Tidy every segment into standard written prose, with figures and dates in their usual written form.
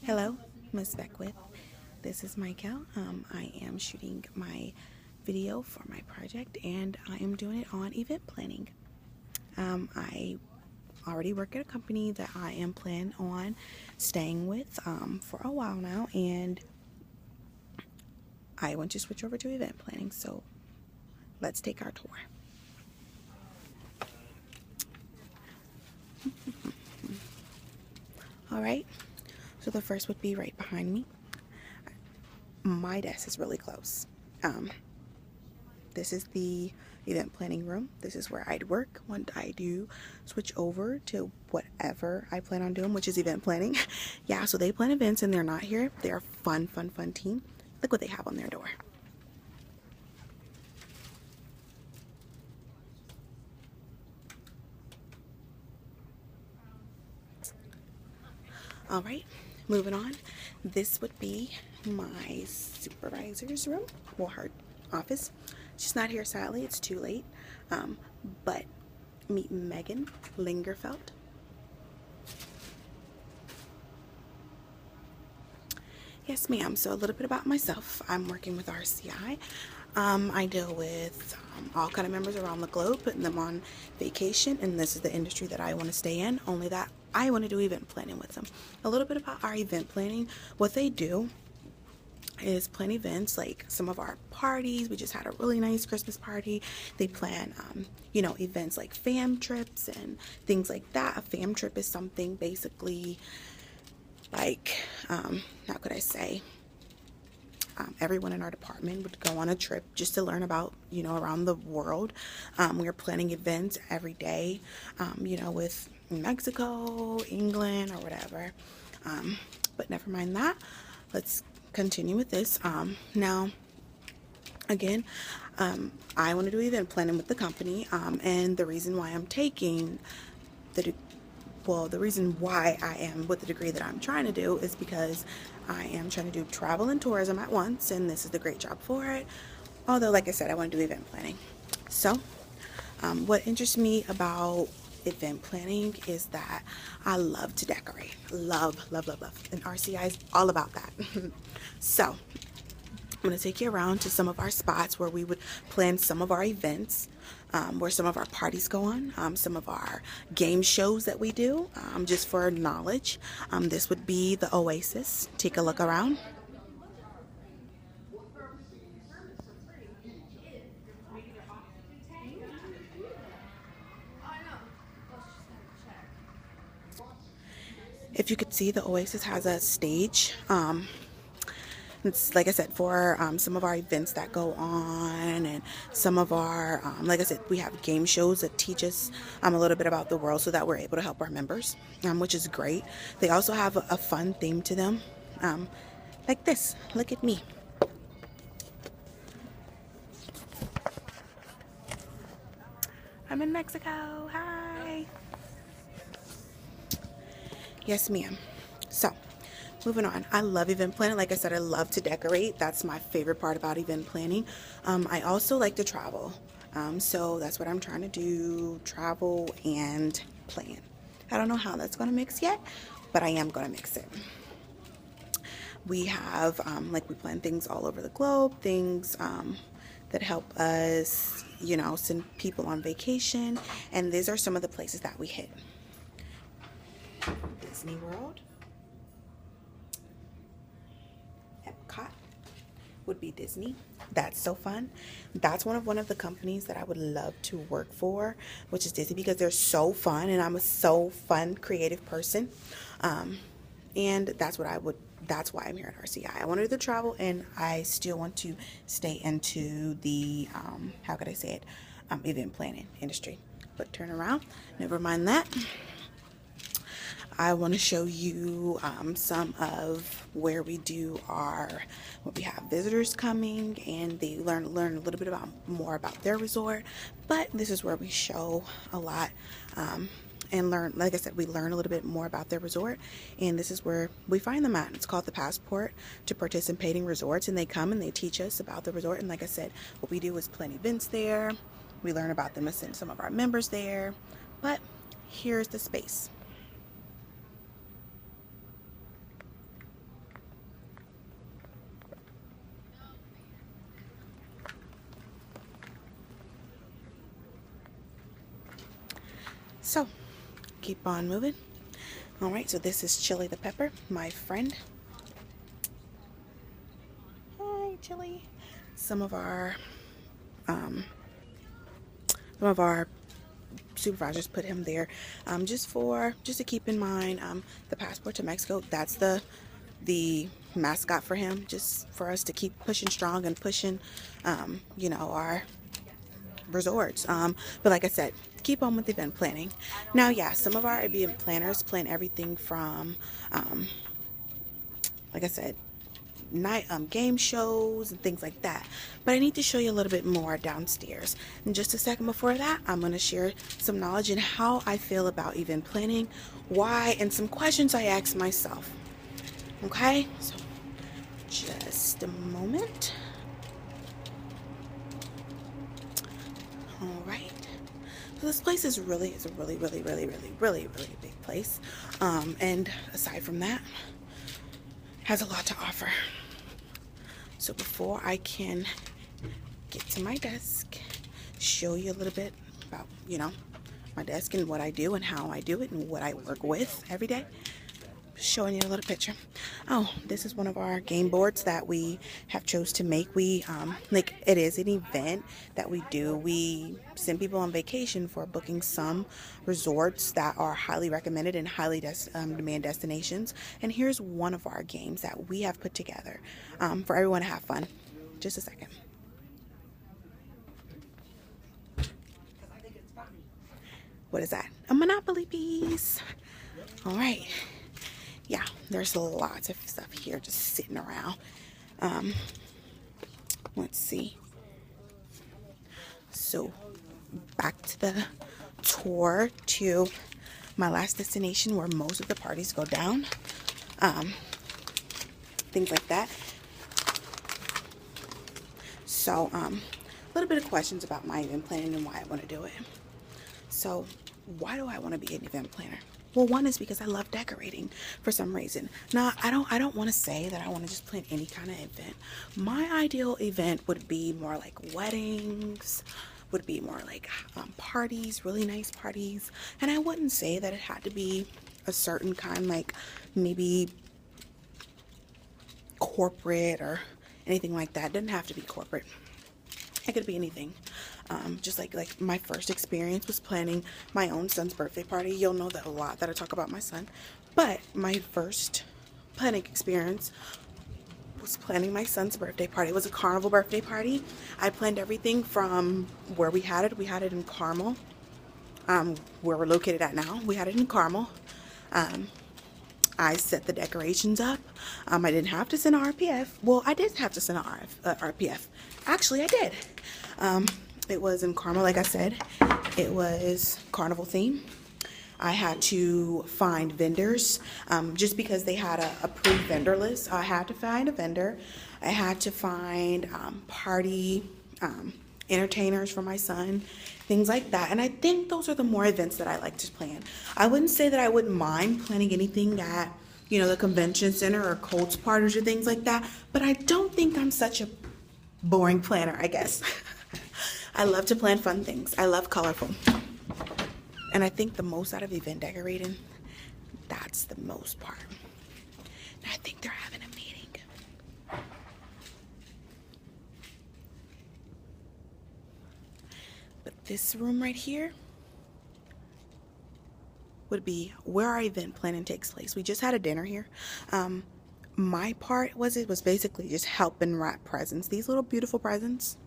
Hello, Miss Beckwith. This is Michael. I am shooting my video for my project and I am doing it on event planning. I already work at a company that I am planning on staying with for a while now, and I want to switch over to event planning. So let's take our tour. All right, so the first would be right behind me. My desk is really close. This is the event planning room. This is where I'd work when I do switch over to whatever I plan on doing, which is event planning. Yeah, so they plan events and they're not here. They're a fun team. Look what they have on their door. All right, moving on. This would be my supervisor's room, or her office. She's not here, sadly. It's too late. But meet Megan Lingerfeld. Yes, ma'am. So a little bit about myself. I'm working with RCI. I deal with all kind of members around the globe, putting them on vacation, and this is the industry that I want to stay in, only that I want to do event planning with them. A little bit about our event planning. What they do is plan events like some of our parties. We just had a really nice Christmas party. They plan events like fam trips and things like that. A fam trip is something basically like how could I say, everyone in our department would go on a trip just to learn about, around the world. We are planning events every day, with Mexico, England, or whatever. But never mind that. Let's continue with this. Now, again, I want to do event planning with the company, and the reason why I'm taking the reason why I am with the degree that I'm trying to do is because I am trying to do travel and tourism at once, and this is the great job for it. Although, like I said, I want to do event planning. So, what interests me about event planning is that I love to decorate. Love. And RCI is all about that. So, I'm going to take you around to some of our spots where we would plan some of our events, where some of our parties go on, some of our game shows that we do, just for knowledge. This would be the Oasis. Take a look around. If you could see, the Oasis has a stage. It's like I said, for some of our events that go on, and some of our, like I said, we have game shows that teach us a little bit about the world so that we're able to help our members, which is great. They also have a fun theme to them, like this. Look at me. I'm in Mexico. Hi. Yes, ma'am. So, moving on. I love event planning. Like I said, I love to decorate. That's my favorite part about event planning. I also like to travel. So that's what I'm trying to do, travel and plan. I don't know how that's going to mix yet, but I am going to mix it. We have, we plan things all over the globe, things that help us, send people on vacation. And these are some of the places that we hit. Disney World. Epcot would be Disney. That's so fun. That's one of the companies that I would love to work for, which is Disney, because they're so fun and I'm a so fun creative person. And that's why I'm here at RCI. I want to do the travel, and I still want to stay into the how could I say it, event planning industry. But turn around, never mind that. I want to show you some of where we do we have visitors coming, and they learn a little bit more about their resort. But this is where we show a lot and learn. Like I said, we learn a little bit more about their resort, and this is where we find them at. It's called the Passport to Participating Resorts, and they come and they teach us about the resort. And like I said, what we do is plan events there. We learn about them and send some of our members there. But here's the space. So keep on moving. All right, so this is Chili the Pepper, my friend. Hi, Chili. Some of our supervisors put him there just to keep in mind the passport to Mexico. That's the mascot for him, just for us to keep pushing strong and pushing you know, our resorts. But like I said, keep on with event planning. Now, yeah, some of our event planners plan everything from like I said, night game shows and things like that, but I need to show you a little bit more downstairs. In just a second before that, I'm going to share some knowledge and how I feel about event planning, why, and some questions I ask myself. Okay, so just a moment. All right, so this place is a really big place, and aside from that, has a lot to offer. So before I can get to my desk, show you a little bit about, you know, my desk and what I do and how I do it and what I work with every day, showing you a little picture. Oh, this is one of our game boards that we have chose to make. We like, it is an event that we do. We send people on vacation for booking some resorts that are highly recommended and highly demand destinations. And here's one of our games that we have put together for everyone to have fun. Just a second. What is that? A Monopoly piece. All right. Yeah, there's lots of stuff here just sitting around. Let's see. So back to the tour to my last destination where most of the parties go down. Things like that. So a little bit of questions about my event planning and why I want to do it. So why do I want to be an event planner? Well, one is because I love decorating for some reason. Now, I don't want to say that I want to just plan any kind of event. My ideal event would be more like weddings, would be more like parties, really nice parties. And I wouldn't say that it had to be a certain kind, like maybe corporate or anything like that. It doesn't have to be corporate. It could be anything. Just like my first experience was planning my own son's birthday party. You'll know that a lot that I talk about my son. But my first planning experience was planning my son's birthday party. It was a carnival birthday party. I planned everything from where we had it. We had it in Carmel, where we're located at now. We had it in Carmel. I set the decorations up. I didn't have to send an RPF. Well, I did have to send an RPF. Actually, I did. It was in Carmel, like I said. It was carnival theme. I had to find vendors just because they had a approved vendor list. I had to find a vendor. I had to find party entertainers for my son, things like that. And I think those are the more events that I like to plan. I wouldn't say that I wouldn't mind planning anything at, you know, the convention center or Colts parties or things like that, but I don't think I'm such a boring planner, I guess. I love to plan fun things. I love colorful. And I think the most out of event decorating, that's the most part. And I think they're having a meeting. But this room right here would be where our event planning takes place. We just had a dinner here. My part was basically just helping wrap presents. These little beautiful presents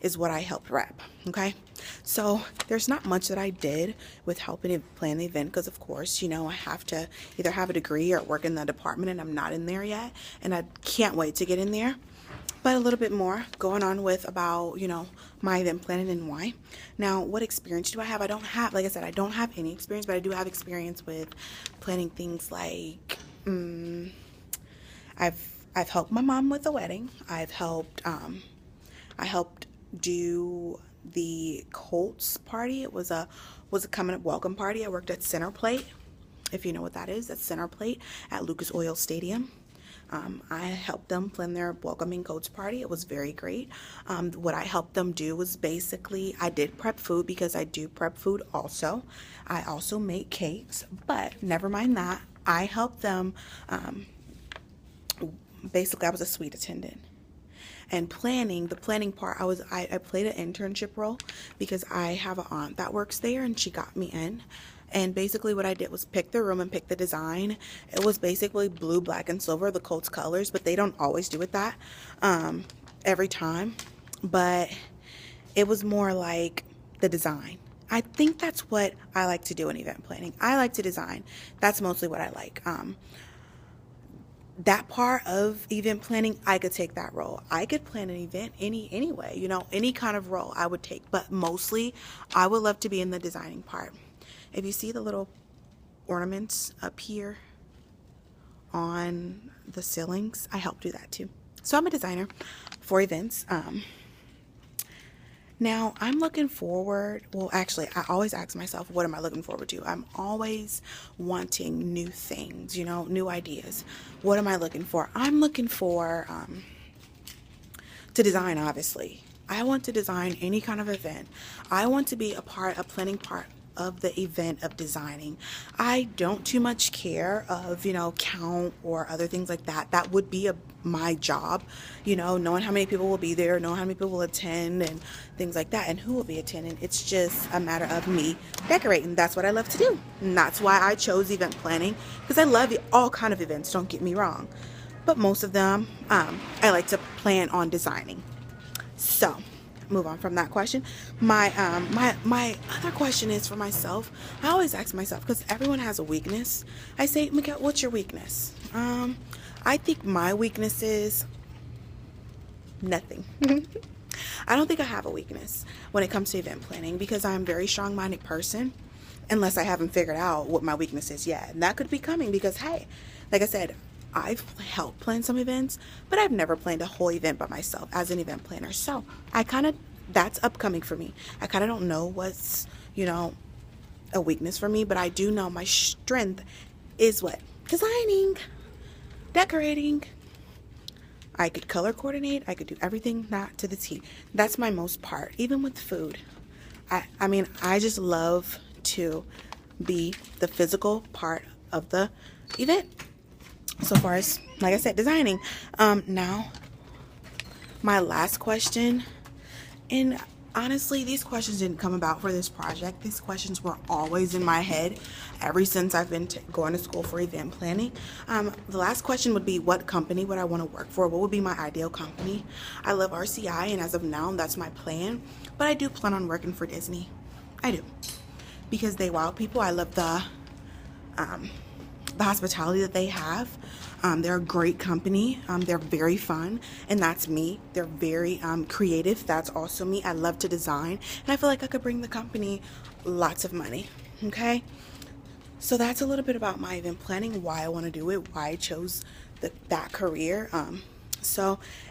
is what I helped wrap. Okay, so there's not much that I did with helping plan the event because, of course, you know, I have to either have a degree or work in the department, and I'm not in there yet, and I can't wait to get in there. But a little bit more going on with about, you know, my event planning and why. Now, what experience do I have? I don't have, like I said, I don't have any experience, but I do have experience with planning things like I've helped my mom with a wedding. I helped do the Colts party. It was a coming up welcome party. I worked at Center Plate, if you know what that is. That's Center Plate at Lucas Oil Stadium. I helped them plan their welcoming coach party. It was very great. What I helped them do was basically, I did prep food because I do prep food also. I also make cakes, but never mind that. I helped them, basically I was a suite attendant. And planning, the planning part, I played an internship role because I have an aunt that works there and she got me in. And basically what I did was pick the room and pick the design. It was basically blue, black, and silver, the Colts colors, but they don't always do it that every time. But it was more like the design. I think that's what I like to do in event planning. I like to design. That's mostly what I like. That part of event planning, I could take that role. I could plan an event anyway, any kind of role I would take, but mostly I would love to be in the designing part. If you see the little ornaments up here on the ceilings, I help do that too. So I'm a designer for events. Now I'm looking forward, well actually I always ask myself, what am I looking forward to? I'm always wanting new things, new ideas. What am I looking for? I'm looking for to design, obviously. I want to design any kind of event. I want to be a planning part of the event of designing. I don't too much care of, count or other things like that. That would be my job, knowing how many people will be there, knowing how many people will attend and things like that, and who will be attending. It's just a matter of me decorating. That's what I love to do. And that's why I chose event planning, because I love all kind of events, don't get me wrong. But most of them, I like to plan on designing. So, move on from that question. My other question is for myself. I always ask myself, because everyone has a weakness. I say, Miguel, what's your weakness? I think my weakness is nothing. I don't think I have a weakness when it comes to event planning, because I'm a very strong-minded person, unless I haven't figured out what my weakness is yet. And that could be coming because, hey, like I said, I've helped plan some events, but I've never planned a whole event by myself as an event planner. So that's upcoming for me. I kind of don't know what's, a weakness for me, but I do know my strength is what? Designing, decorating. I could color coordinate. I could do everything that to the T. That's my most part, even with food. I just love to be the physical part of the event. So far as, like I said, designing. Now, my last question, and honestly, these questions didn't come about for this project. These questions were always in my head ever since I've been going to school for event planning. The last question would be, what company would I want to work for? What would be my ideal company? I love RCI, and as of now, that's my plan. But I do plan on working for Disney. I do. Because they wow people. I love the hospitality that they have. They're a great company. They're very fun, and that's me. They're very creative. That's also me. I love to design, and I feel like I could bring the company lots of money. Okay, so that's a little bit about my event planning, why I want to do it, why I chose that career.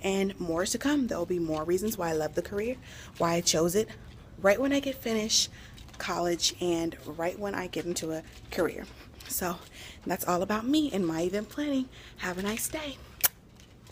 And more is to come. There will be more reasons why I love the career, why I chose it right when I get finished college and right when I get into a career. So that's all about me and my event planning. Have a nice day.